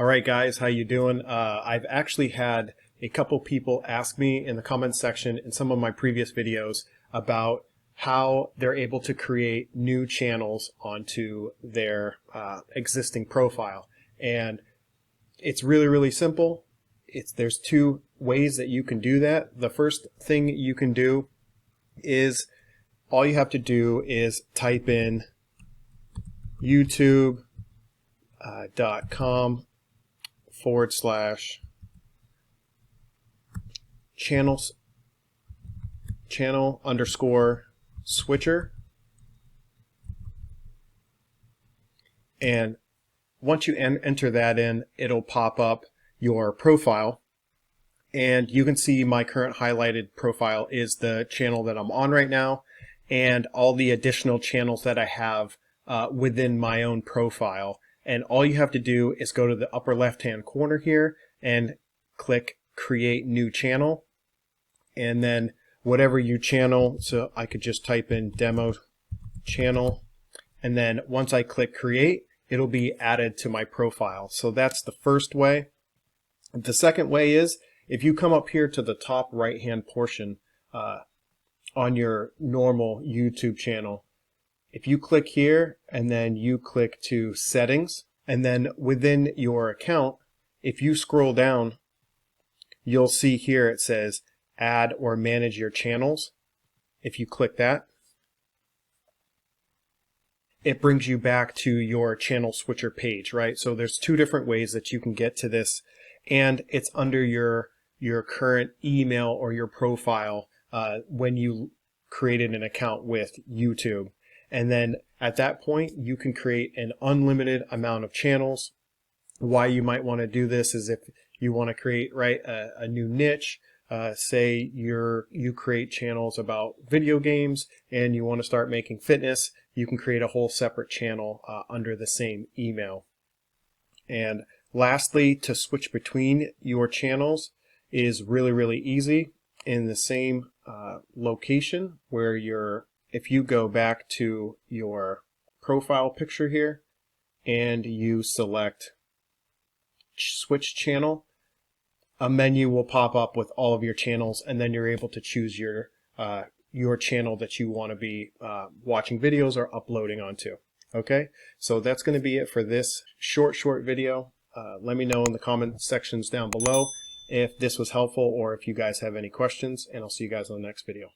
All right, guys, how you doing? I've actually had a couple people ask me in the comments section in some of my previous videos about how they're able to create new channels onto their existing profile. And it's really, really simple. There's two ways that you can do that. The first thing you can do is all you have to do is type in youtube.com/channel underscore switcher, and once you enter that in, it'll pop up your profile, and you can see my current highlighted profile is the channel that I'm on right now, and all the additional channels that I have within my own profile. And all you have to do is go to the upper left hand corner here and click create new channel, and then whatever you channel, so I could just type in demo channel, and then once I click create, it'll be added to my profile. So that's the first way. The second way is if you come up here to the top right hand portion on your normal YouTube channel, if you click here and then you click to settings, and then within your account, if you scroll down, you'll see here it says add or manage your channels. If you click that, it brings you back to your channel switcher page, right? So there's two different ways that you can get to this, and it's under your current email or your profile when you created an account with YouTube. And then at that point, you can create an unlimited amount of channels. Why you might want to do this is if you want to create a new niche. Say you create channels about video games and you want to start making fitness, you can create a whole separate channel under the same email. And lastly, to switch between your channels is really, really easy. In the same location where if you go back to your profile picture here and you select switch channel, a menu will pop up with all of your channels, and then you're able to choose your channel that you want to be watching videos or uploading onto. Okay, so that's going to be it for this short video. Let me know in the comment sections down below if this was helpful or if you guys have any questions, and I'll see you guys on the next video.